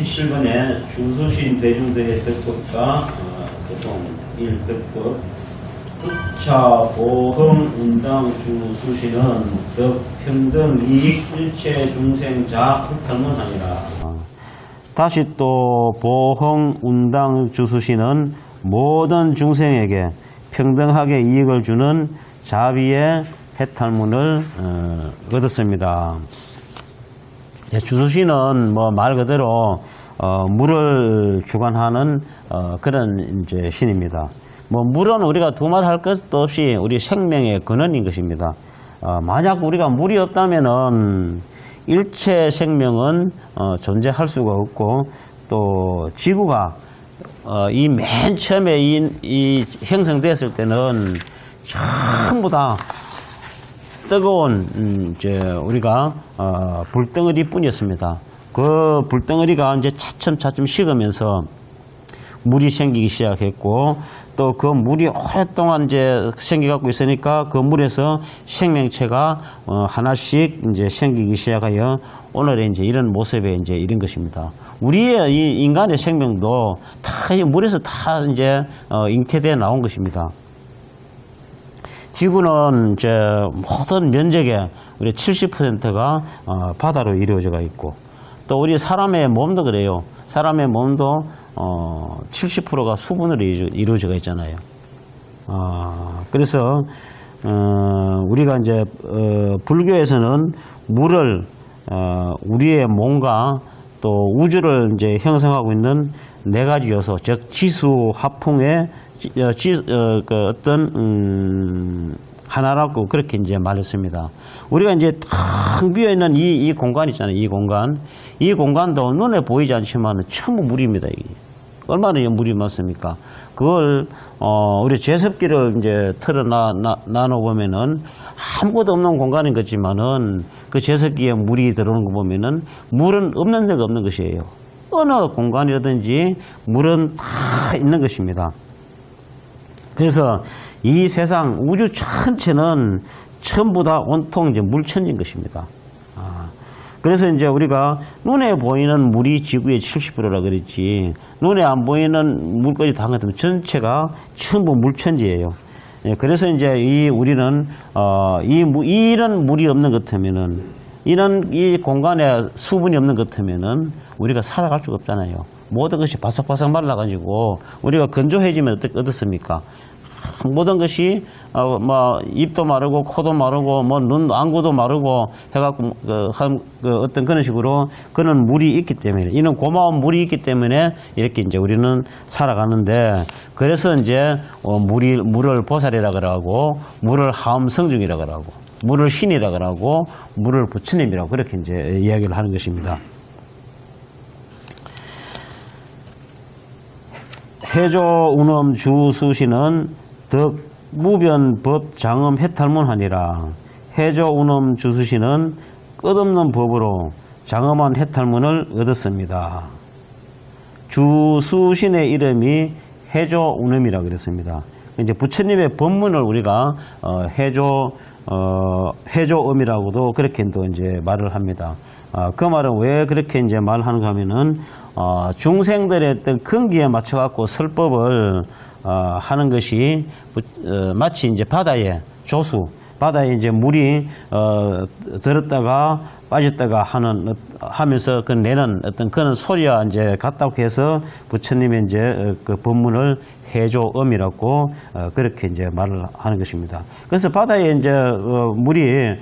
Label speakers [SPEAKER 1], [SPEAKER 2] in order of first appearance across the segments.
[SPEAKER 1] 7번에 주수신 대중들의 덕법과 개성 1덕법 부차 보험 운당 주수신은 덕평등 이익 일체 중생 자 흑탈문하니라. 다시 또 보험 운당 주수신은 모든 중생에게 평등하게 이익을 주는 자비의 해탈문을 얻었습니다. 주수신은 뭐 말 그대로 물을 주관하는 그런 이제 신입니다. 뭐 물은 우리가 두말할 것도 없이 우리 생명의 근원인 것입니다. 만약 우리가 물이 없다면은 일체 생명은 존재할 수가 없고 또 지구가 이 맨 처음에 이 형성됐을 때는 전부 다 뜨거운 이제 우리가 불덩어리뿐이었습니다. 그 불덩어리가 이제 차츰 식으면서 물이 생기기 시작했고 또 그 물이 오랫동안 이제 생겨갖고 있으니까 그 물에서 생명체가 하나씩 이제 생기기 시작하여 오늘의 이제 이런 모습에 이제 이런 것입니다. 우리의 이 인간의 생명도 다 이 물에서 다 이제 잉태되어 나온 것입니다. 지구는 이제 모든 면적의 우리 70%가 바다로 이루어져 있고 또 우리 사람의 몸도 그래요. 사람의 몸도 70%가 수분으로 이루어져 있잖아요. 그래서 우리가 이제 불교에서는 물을 우리의 몸과 또 우주를 이제 형성하고 있는 네 가지 요소, 즉 지수 화풍의 그 어떤 하나라고 그렇게 이제 말했습니다. 우리가 이제 텅 비어 있는 이 공간 있잖아요. 이 공간도 눈에 보이지 않지만 전부 물입니다. 이게. 얼마나 물이 많습니까? 그걸 우리 제습기를 이제 틀어 나눠 보면은 아무것도 없는 공간인 것지만은 그 제습기에 물이 들어오는 거 보면은 물은 없는 데가 없는 것이에요. 어느 공간이라든지 물은 다 있는 것입니다. 그래서 이 세상 우주 전체는 전부 다 온통 이제 물천지인 것입니다. 그래서 이제 우리가 눈에 보이는 물이 지구의 70%라 그랬지, 눈에 안 보이는 물까지 다 같으면 전체가 전부 물천지예요. 그래서 이제 우리는 이런 물이 없는 것 같으면은, 이런 이 공간에 수분이 없는 것 같으면은 우리가 살아갈 수가 없잖아요. 모든 것이 바삭바삭 말라가지고 우리가 건조해지면 어떻습니까? 모든 것이 뭐 입도 마르고 코도 마르고 뭐 눈 안구도 마르고 해갖고 어떤 그런 식으로 그런 물이 있기 때문에, 이는 고마운 물이 있기 때문에 이렇게 이제 우리는 살아가는데, 그래서 이제 물을 보살이라 그러고 물을 하엄성중이라 그러고 물을 신이라 그러고 물을 부처님이라고 그렇게 이제 이야기를 하는 것입니다. 해조 운엄 주수신은 덕 무변 법 장엄 해탈문하니라. 해조 운엄 주수신은 끝없는 법으로 장엄한 해탈문을 얻었습니다. 주수신의 이름이 해조 운엄이라고 그랬습니다. 이제 부처님의 법문을 우리가 해조음이라고도 그렇게 또 이제 말을 합니다. 그 말은 왜 그렇게 이제 말하는가 하면은 중생들의 어떤 근기에 맞춰 갖고 설법을 하는 것이 마치 이제 바다의 조수, 바다에 이제 물이 들었다가 빠졌다가 하면서 그 내는 어떤 그런 소리와 이제 같다고 해서 부처님의 이제 그 법문을 해조음이라고 그렇게 이제 말을 하는 것입니다. 그래서 바다에 이제 물이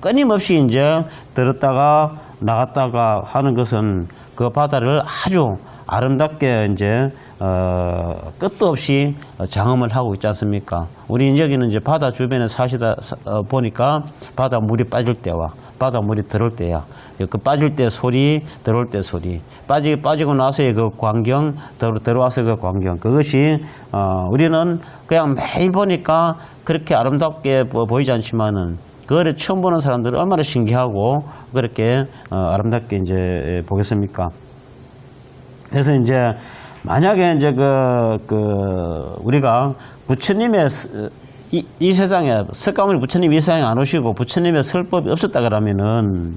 [SPEAKER 1] 끊임없이 이제 들었다가 나갔다가 하는 것은 그 바다를 아주 아름답게 이제 끝도 없이 장엄을 하고 있지 않습니까? 우리 여기는 이제 바다 주변에 사시다 보니까 바다 물이 빠질 때와 바다 물이 들어올 때야, 그 빠질 때 소리, 들어올 때 소리, 빠지고 나서의 그 광경, 들어와서 그 광경, 그것이 우리는 그냥 매일 보니까 그렇게 아름답게 보이지 않지만은 그거를 처음 보는 사람들은 얼마나 신기하고 그렇게 아름답게 이제 보겠습니까? 그래서 이제 만약에 이제 우리가 부처님의 이 세상에 석가모니 부처님이 이 세상에 안 오시고 부처님의 설법이 없었다 그러면은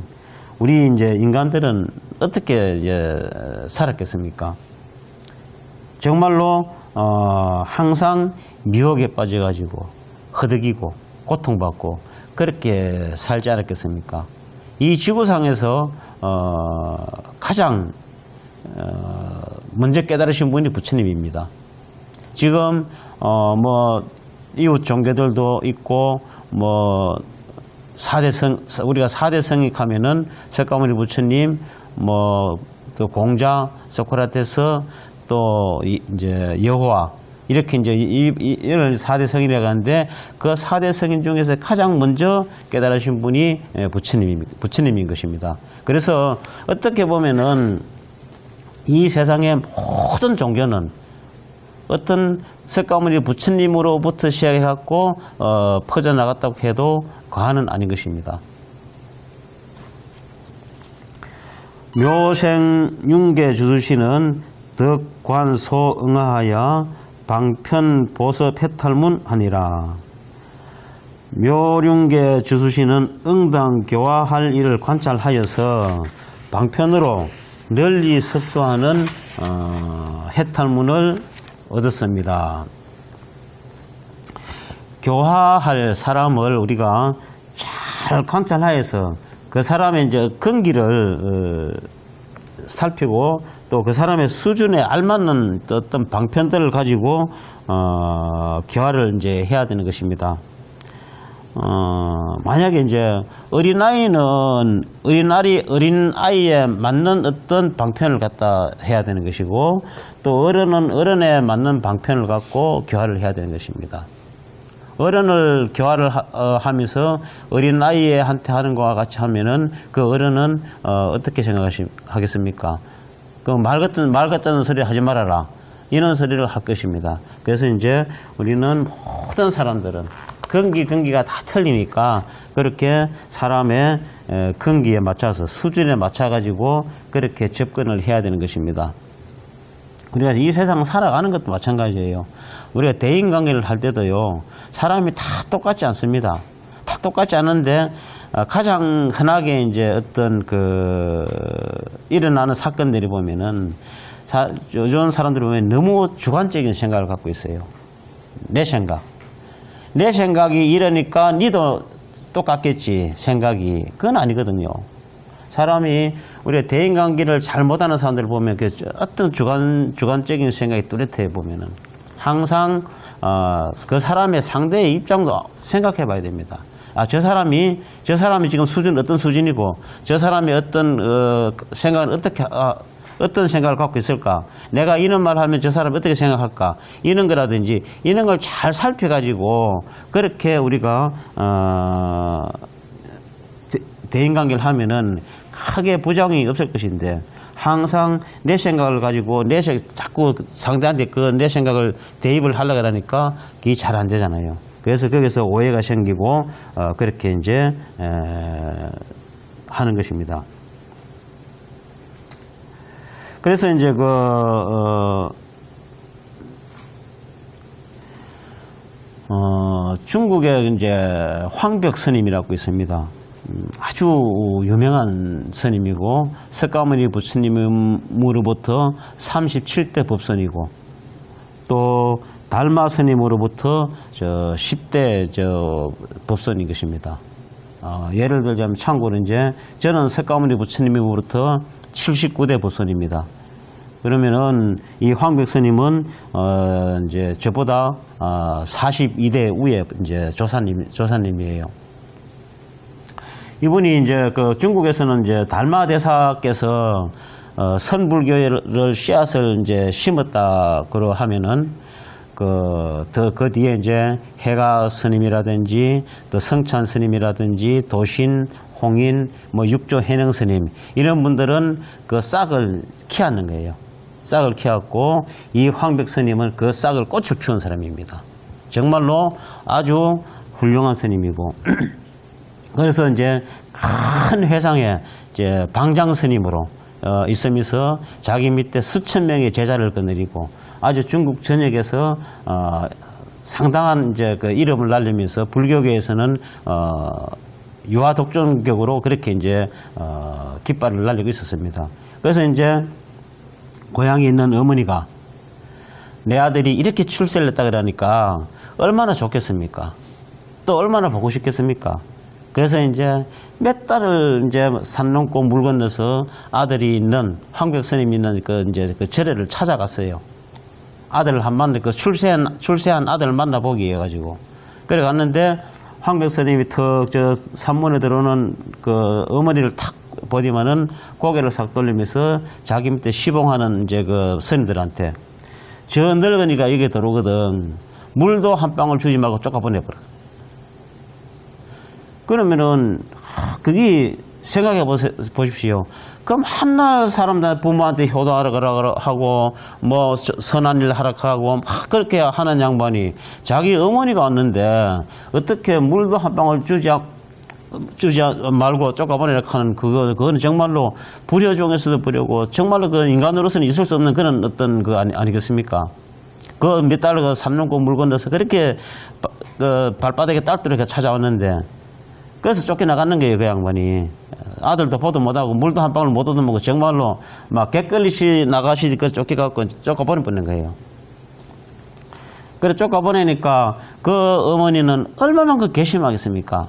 [SPEAKER 1] 우리 이제 인간들은 어떻게 이제 살았겠습니까? 정말로 항상 미혹에 빠져가지고 허덕이고 고통받고 그렇게 살지 않았겠습니까? 이 지구상에서 가장 먼저 깨달으신 분이 부처님입니다. 지금 뭐 이웃 종교들도 있고 뭐 4대 성, 우리가 4대 성익하면은 석가모니 부처님, 뭐 또 공자, 소크라테스, 또 이제 여호와, 이렇게 이제 이런 4대 성인이라고 하는데, 그 4대 성인 중에서 가장 먼저 깨달으신 분이 부처님인 것입니다. 그래서 어떻게 보면은 이 세상의 모든 종교는 어떤 석가모니 부처님으로부터 시작해갖고 퍼져나갔다고 해도 과언은 아닌 것입니다. 묘생윤계 주수시는 덕관소응하하여 방편보섭해탈문하니라. 묘륜계 주수시는 응당교화할 일을 관찰하여서 방편으로 널리 섭수하는 해탈문을 얻었습니다. 교화할 사람을 우리가 잘 관찰하여서 그 사람의 이제 근기를 살피고 또 그 사람의 수준에 알맞는 어떤 방편들을 가지고 교화를 이제 해야 되는 것입니다. 만약에 이제 어린아이는 어린아이에 맞는 어떤 방편을 갖다 해야 되는 것이고, 또 어른은 어른에 맞는 방편을 갖고 교화를 해야 되는 것입니다. 어른을 교화를 하면서 어린아이한테 하는 것과 같이 하면은 그 어른은 어떻게 생각하겠습니까? 그 말 같다는 소리 하지 말아라, 이런 소리를 할 것입니다. 그래서 이제 우리는 모든 사람들은 근기가 다 틀리니까 그렇게 사람의 근기에 맞춰서 수준에 맞춰 가지고 그렇게 접근을 해야 되는 것입니다. 우리가 이 세상 살아가는 것도 마찬가지예요. 우리가 대인관계를 할 때도요, 사람이 다 똑같지 않습니다. 다 똑같지 않은데 가장 흔하게 이제 어떤 일어나는 사건들이 보면은 요즘 사람들이 보면 너무 주관적인 생각을 갖고 있어요. 내 생각이 이러니까 니도 똑같겠지, 생각이. 그건 아니거든요. 사람이 우리가 대인관계를 잘 못하는 사람들을 보면 어떤 주관적인 생각이 뚜렷해 보면은 항상 그 사람의 상대의 입장도 생각해 봐야 됩니다. 저 사람이 지금 어떤 수준이고, 저 사람이 어떤 생각을 어떤 생각을 갖고 있을까? 내가 이런 말 하면 저 사람이 어떻게 생각할까? 이런 거라든지, 이런 걸 잘 살펴가지고, 그렇게 우리가, 대인관계를 하면은 크게 부작용이 없을 것인데, 항상 내 생각을 가지고, 자꾸 상대한테 내 생각을 대입을 하려고 하니까, 그게 잘 안 되잖아요. 그래서 거기서 오해가 생기고, 그렇게 이제, 하는 것입니다. 그래서 이제 중국에 이제 황벽 스님이라고 있습니다. 아주 유명한 스님이고, 석가모니 부처님으로부터 37대 법선이고, 또 달마 스님으로부터 10대 법선인 것입니다. 예를 들자면 참고로 이제 저는 석가모니 부처님으로부터 79대 법선입니다. 그러면은 이 황벽 스님은 이제 저보다 42대 위에 이제 조사님이에요. 이분이 이제 중국에서는 이제 달마 대사께서 선불교를 씨앗을 이제 심었다고 하면은 그 뒤에 이제 해가 스님이라든지 또 성찬 스님이라든지 도신, 홍인, 뭐 육조 해능 스님, 이런 분들은 그 싹을 키웠는 거예요. 싹을 키웠고, 이 황벽 스님은 그 싹을 꽃을 피운 사람입니다. 정말로 아주 훌륭한 스님이고, 그래서 이제 큰 회상에 이제 방장 스님으로 있으면서 자기 밑에 수천 명의 제자를 거느리고, 아주 중국 전역에서 상당한 이제 이름을 날리면서 불교계에서는 유아 독종격으로 그렇게 이제 깃발을 날리고 있었습니다. 그래서 이제 고향에 있는 어머니가 내 아들이 이렇게 출세를 했다 그러니까 얼마나 좋겠습니까? 또 얼마나 보고 싶겠습니까? 그래서 이제 몇 달을 이제 산 넘고 물 건너서 아들이 있는 황벽 스님이 있는 그 절에를 찾아갔어요. 아들을 한 만나 그 출세한 아들을 만나보기 해가지고 그래 갔는데 황벽 스님이 턱 저 산문에 들어오는 그 어머니를 탁 보더만은 고개를 싹 돌리면서 자기 밑에 시봉하는 이제 그 스님들한테 저 늙으니까 이게 들어오거든. 물도 한 방울 주지 말고 쫓아보내버려. 그러면은 그게 생각해 보십시오. 그럼 한날 사람들 부모한테 효도하라 하고 뭐 선한 일 하라 하고 막 그렇게 하는 양반이 자기 어머니가 왔는데 어떻게 물도 한 방울 주지 말고 쫓아보내라 하는 그거는 정말로 불효 중에서도 불효고 정말로 그 인간으로서는 있을 수 없는 그런 어떤 그 아니겠습니까? 그 몇 달 그 산 넘고 물 건너서 그렇게 그 발바닥에 딸들이 찾아왔는데 그래서 쫓겨나가는 거예요, 그 양반이. 아들도 보도 못하고 물도 한 방울 못 얻어먹고 정말로 막 개끌리시 나가시 그 쫓겨갖고 쫓아보내버리는 거예요. 그래 쫓아보내니까 그 어머니는 얼마만큼 괘씸하겠습니까?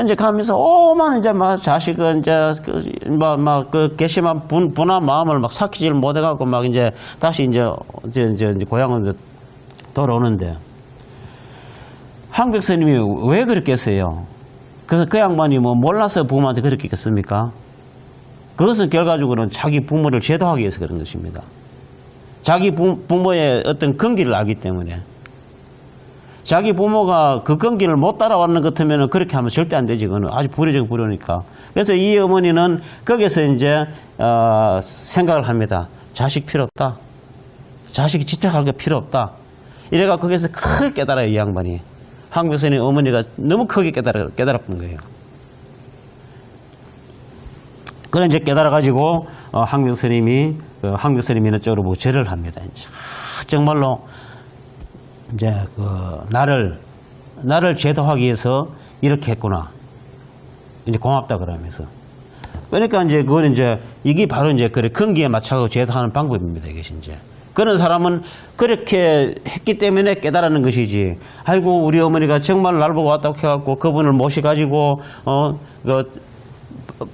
[SPEAKER 1] 이제 가면서 오만 이제 막 자식은 이제 그 괘씸한 분한 마음을 막 삭히질 못해갖고 막 이제 다시 이제 고향으로 돌아오는데 황벽 스님이 왜 그랬겠어요? 그래서 그 양반이 뭐 몰라서 부모한테 그렇게 했겠습니까? 그것은 결과적으로는 자기 부모를 제도하기 위해서 그런 것입니다. 자기 부모의 어떤 근기를 알기 때문에. 자기 부모가 그 근기를 못 따라왔는 것 같으면 그렇게 하면 절대 안 되지. 그거는 아주 불효적 불효니까. 그래서 이 어머니는 거기서 이제 생각을 합니다. 자식 필요 없다. 자식이 집착할 게 필요 없다. 이래가 거기서 크게 깨달아요, 이 양반이. 황벽 스님 어머니가 너무 크게 깨달았던 거예요. 그런 이제 깨달아가지고 황벽 스님이 황벽 스님 있는 쪽으로 보고 절을 합니다. 이제 정말로 이제 그 나를 제도하기 위해서 이렇게 했구나. 이제 고맙다 그러면서. 그러니까 이제 그건 이제 이게 바로 이제 그래 근기에 맞춰서 제도하는 방법입니다. 이것이 이제. 그런 사람은 그렇게 했기 때문에 깨달았는 것이지. 아이고 우리 어머니가 정말 날 보고 왔다고 해갖고 그분을 모셔가지고 그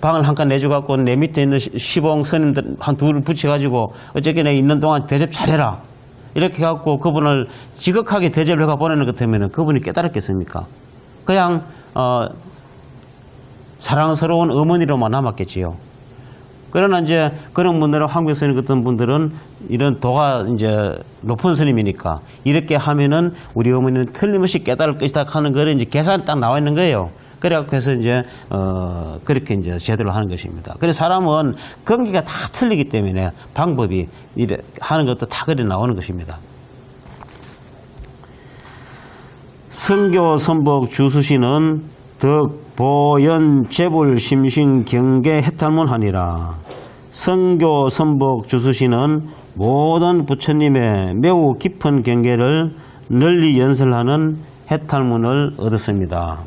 [SPEAKER 1] 방을 한 칸 내줘갖고 내 밑에 있는 시봉 스님들 한 둘을 붙여가지고 어쨌거나 있는 동안 대접 잘해라. 이렇게 해갖고 그분을 지극하게 대접을 해가 보내는 것 같으면 그분이 깨달았겠습니까? 그냥 사랑스러운 어머니로만 남았겠지요. 그러나 이제 그런 분들은 황벽 스님 같은 분들은 이런 도가 이제 높은 스님이니까 이렇게 하면은 우리 어머니는 틀림없이 깨달을 것이다 하는 거를 이제 계산이 딱 나와 있는 거예요. 그래갖고 해서 이제 그렇게 이제 제대로 하는 것입니다. 그래서 사람은 근기가 다 틀리기 때문에 방법이 이래 하는 것도 다 그래 나오는 것입니다. 성교 선복 주수시는 덕 보연 재불 심신 경계 해탈문하니라. 성교 선복 주수시는 모든 부처님의 매우 깊은 경계를 널리 연설하는 해탈문을 얻었습니다.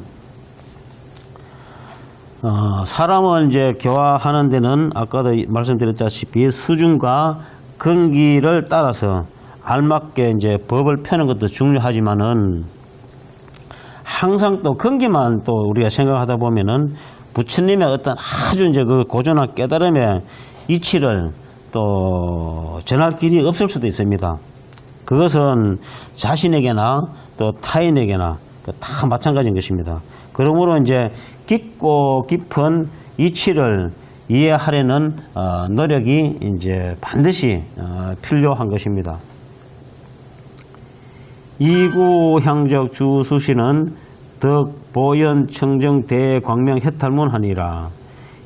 [SPEAKER 1] 사람을 이제 교화하는 데는 아까도 말씀드렸다시피 수준과 근기를 따라서 알맞게 이제 법을 펴는 것도 중요하지만은 항상 또 근기만 또 우리가 생각하다 보면은 부처님의 어떤 아주 이제 그 고전한 깨달음의 이치를 또 전할 길이 없을 수도 있습니다. 그것은 자신에게나 또 타인에게나 다 마찬가지인 것입니다. 그러므로 이제 깊고 깊은 이치를 이해하려는 노력이 이제 반드시 필요한 것입니다. 이구향적 주수시는 덕보연 청정 대광명 해탈문하니라.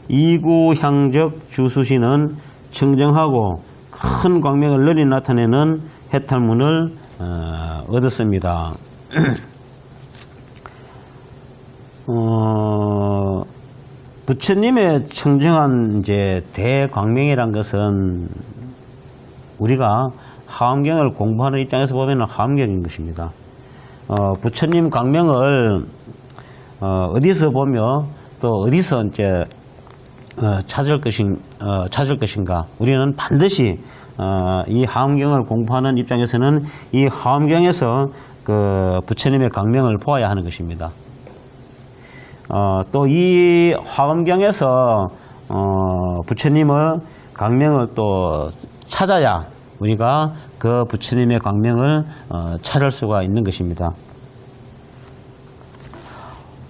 [SPEAKER 1] 이구향적 주수시는 청정하고 큰 광명을 널리 나타내는 해탈문을 얻었습니다. 부처님의 청정한 이제 대광명이란 것은 우리가 하엄경을 공부하는 입장에서 보면 하엄경인 것입니다. 부처님 광명을 어디서 보며 또 어디서 이제 찾을 것인가. 우리는 반드시 이 하엄경을 공부하는 입장에서는 이 하엄경에서 그 부처님의 강명을 보아야 하는 것입니다. 또 이 하엄경에서 부처님의 강명을 또 찾아야 우리가 그 부처님의 강명을 찾을 수가 있는 것입니다.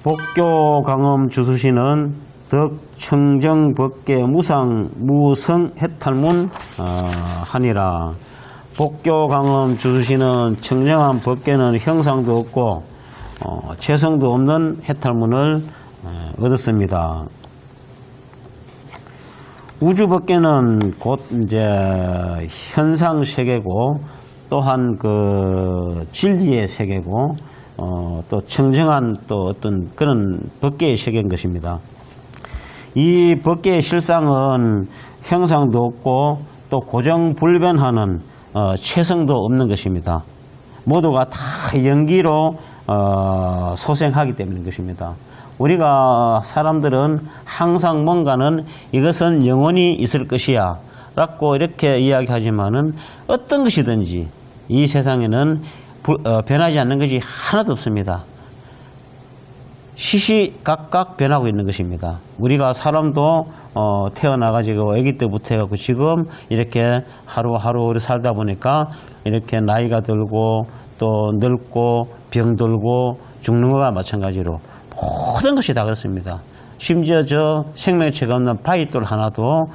[SPEAKER 1] 법교 강엄 주수시는 덕청정 법계 무상 무성 해탈문 하니라. 법교 강엄 주수시는 청정한 법계는 형상도 없고 죄성도 없는 해탈문을 얻었습니다. 우주 법계는 곧 이제 현상 세계고 또한 그 진리의 세계고 또 청정한 또 어떤 그런 법계의 세계인 것입니다. 이 법계의 실상은 형상도 없고 또 고정불변하는 최성도 없는 것입니다. 모두가 다 연기로 소생하기 때문인 것입니다. 우리가 사람들은 항상 뭔가는 이것은 영원히 있을 것이야 라고 이렇게 이야기하지만은 어떤 것이든지 이 세상에는 변하지 않는 것이 하나도 없습니다. 시시각각 변하고 있는 것입니다. 우리가 사람도 태어나가지고 아기 때부터 해갖고 지금 이렇게 하루하루 살다 보니까 이렇게 나이가 들고 또 늙고 병들고 죽는 것과 마찬가지로 모든 것이 다 그렇습니다. 심지어 저 생명체가 없는 바위돌 하나도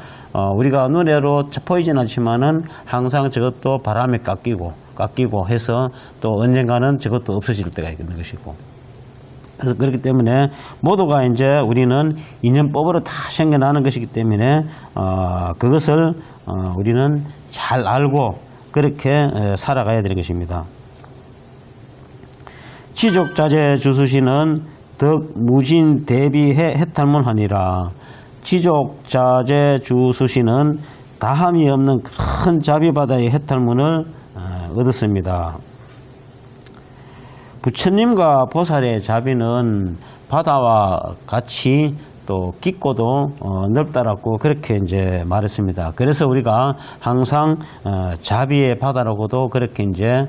[SPEAKER 1] 우리가 눈으로 보이진 않지만은 항상 저것도 바람에 깎이고 해서 또 언젠가는 저것도 없어질 때가 있는 것이고. 그래서 그렇기 때문에 모두가 이제 우리는 인연법으로 다 생겨나는 것이기 때문에 그것을 우리는 잘 알고 그렇게 살아가야 되는 것입니다. 지족자재 주수시는 덕무진 대비해 해탈문하니라. 지족자재 주수시는 다함이 없는 큰 자비바다의 해탈문을 얻었습니다. 부처님과 보살의 자비는 바다와 같이 또 깊고도 넓다라고 그렇게 이제 말했습니다. 그래서 우리가 항상 자비의 바다라고도 그렇게 이제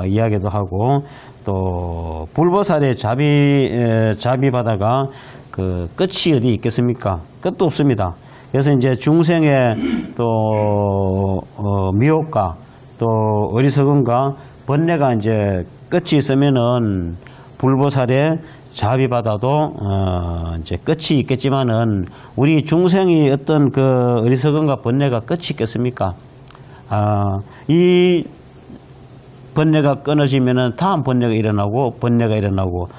[SPEAKER 1] 이야기도 하고 또 불보살의 자비 바다가 그 끝이 어디 있겠습니까? 끝도 없습니다. 그래서 이제 중생의 또 미혹과 또 어리석음과 번뇌가 이제 끝이 있으면은 불보살의 자비바다도 이제 끝이 있겠지만은 우리 중생이 어떤 그 어리석음과 번뇌가 끝이 있겠습니까? 이 번뇌가 끊어지면은 다음 번뇌가 일어나고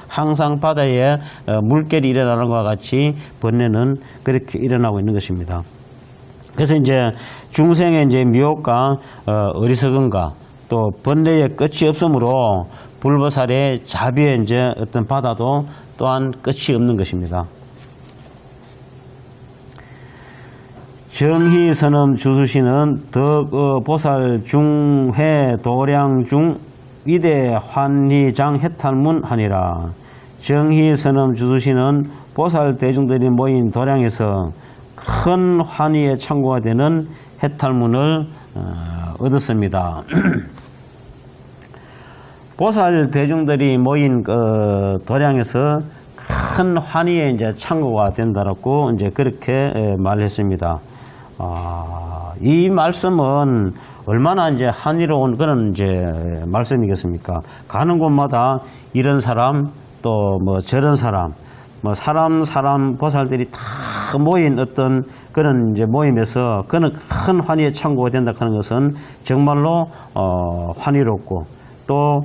[SPEAKER 1] 항상 바다에 물결이 일어나는 것과 같이 번뇌는 그렇게 일어나고 있는 것입니다. 그래서 이제 중생의 이제 미혹과 어리석음과 또 번뇌의 끝이 없으므로 불보살의 자비의 이제 어떤 바다도 또한 끝이 없는 것입니다. 정희선엄 주수시는 덕보살 중회 도량 중 위대 환희장 해탈문 하니라. 정희선엄 주수시는 보살 대중들이 모인 도량에서 큰 환희의 창고가 되는 해탈문을 얻었습니다. 보살 대중들이 모인 도량에서 큰 환희의 이제 창고가 된다라고 이제 그렇게 말했습니다. 이 말씀은 얼마나 이제 한의로운 그런 이제 말씀이겠습니까? 가는 곳마다 이런 사람 또 뭐 저런 사람 뭐 사람 보살들이 다 모인 어떤 그런 이제 모임에서 그는 큰 환희의 창고가 된다 하는 것은 정말로 환희롭고 또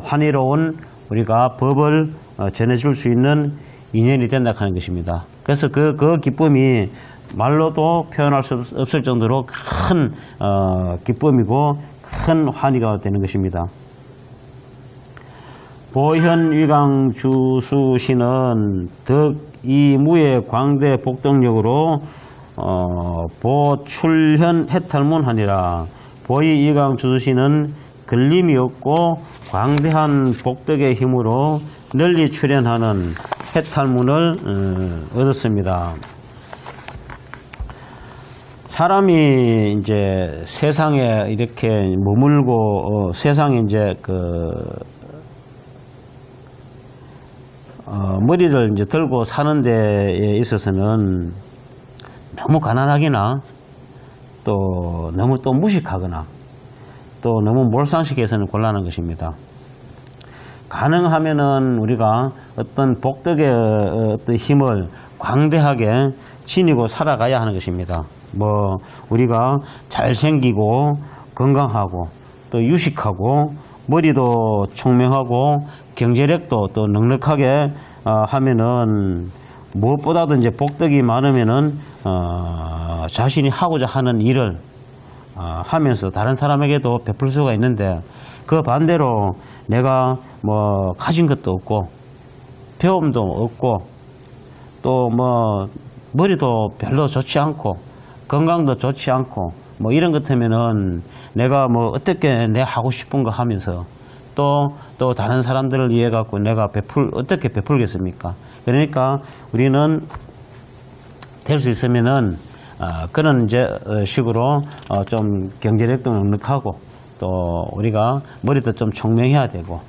[SPEAKER 1] 환희로운 우리가 법을 전해줄 수 있는 인연이 된다 하는 것입니다. 그래서 그 기쁨이 말로도 표현할 수 없을 정도로 큰 기쁨이고 큰 환희가 되는 것입니다. 보현위강 주수시는 덕이무의 광대 복덕력으로 보출현 해탈문 하니라. 보이위강 주수시는 걸림이 없고 광대한 복덕의 힘으로 널리 출현하는 해탈문을 얻었습니다. 사람이 이제 세상에 이렇게 머물고 세상에 이제 머리를 이제 들고 사는 데에 있어서는 너무 가난하거나 또 너무 또 무식하거나 또 너무 몰상식해서는 곤란한 것입니다. 가능하면은 우리가 어떤 복덕의 어떤 힘을 광대하게 지니고 살아가야 하는 것입니다. 뭐 우리가 잘생기고 건강하고 또 유식하고 머리도 총명하고 경제력도 또 넉넉하게 하면은 무엇보다도 이제 복덕이 많으면은 자신이 하고자 하는 일을 하면서 다른 사람에게도 베풀 수가 있는데, 그 반대로 내가 뭐 가진 것도 없고 배움도 없고 또 뭐 머리도 별로 좋지 않고 건강도 좋지 않고 뭐 이런 것 같으면은 내가 뭐 어떻게 내 하고 싶은 거 하면서 또 다른 사람들을 위해 갖고 내가 어떻게 베풀겠습니까? 그러니까 우리는 될 수 있으면은 그런 이제 식으로 좀 경제력도 넉넉하고 또 우리가 머리도 좀 총명해야 되고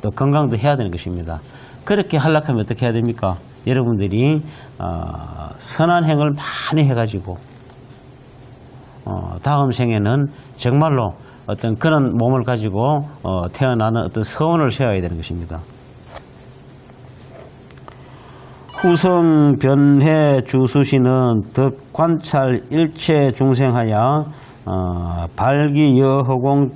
[SPEAKER 1] 또 건강도 해야 되는 것입니다. 그렇게 하려면 어떻게 해야 됩니까? 여러분들이 선한 행을 많이 해가지고 다음 생에는 정말로 어떤 그런 몸을 가지고 태어나는 어떤 서원을 세워야 되는 것입니다. 후성 변해 주수시는 덕 관찰 일체 중생하여 발기 여허공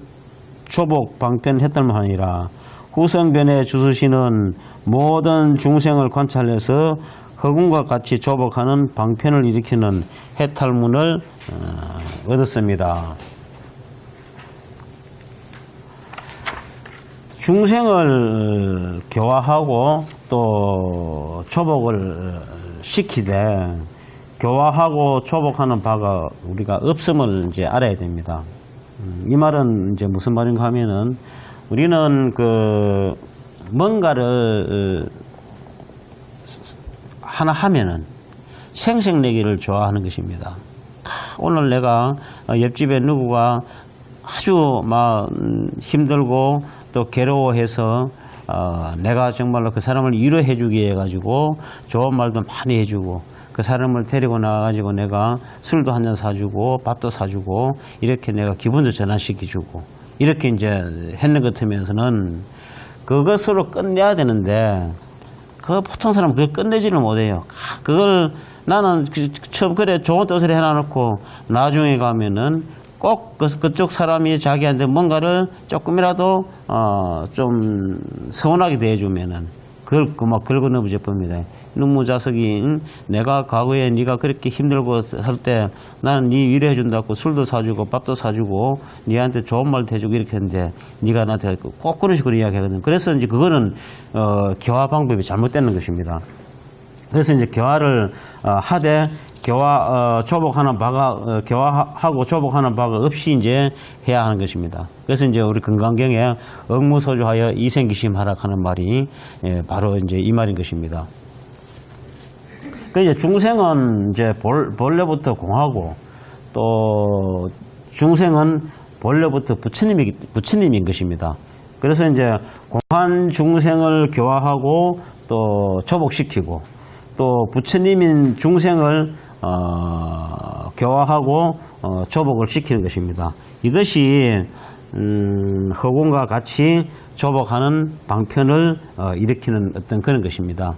[SPEAKER 1] 조복 방편 했달만하니라. 후성 변해 주수시는 모든 중생을 관찰해서 허공과 같이 조복하는 방편을 일으키는 해탈문을 얻었습니다. 중생을 교화하고 또 조복을 시키되 교화하고 조복하는 바가 우리가 없음을 이제 알아야 됩니다. 이 말은 이제 무슨 말인가 하면은 우리는 뭔가를 하나 하면은 생색내기를 좋아하는 것입니다. 오늘 내가 옆집에 누구가 아주 막 힘들고 또 괴로워해서 내가 정말로 그 사람을 위로해 주기 위해 가지고 좋은 말도 많이 해주고 그 사람을 데리고 나가가지고 내가 술도 한잔 사주고 밥도 사주고 이렇게 내가 기분도 전환시켜주고 이렇게 이제 했는 것 같으면서는 그것으로 끝내야 되는데 그 보통 사람은 그걸 끝내지를 못해요. 그걸 나는 처음 그래 좋은 뜻을 해놔놓고 나중에 가면은 꼭 그쪽 사람이 자기한테 뭔가를 조금이라도 좀 서운하게 대해주면은 그걸 막 긁어넘어져 봅니다. 이놈의 자석이 내가 과거에 네가 그렇게 힘들고 할 때 나는 네 위로해준다고 술도 사주고 밥도 사주고 네한테 좋은 말도 해주고 이렇게 했는데 네가 나한테 꼭 그런 식으로 이야기하거든. 그래서 이제 그거는 교화 방법이 잘못되는 것입니다. 그래서 이제 교화를 하되 조복하는 바가 교화하고 조복하는 바가 없이 이제 해야 하는 것입니다. 그래서 이제 우리 건강경에 억무소조하여 이생기심 하락하는 말이 바로 이제 이 말인 것입니다. 그 이제 중생은 이제 본래부터 공하고 또 중생은 본래부터 부처님인 것입니다. 그래서 이제 공한 중생을 교화하고 또 조복시키고 또 부처님인 중생을 교화하고 조복을 시키는 것입니다. 이것이 허공과 같이 조복하는 방편을 일으키는 어떤 그런 것입니다.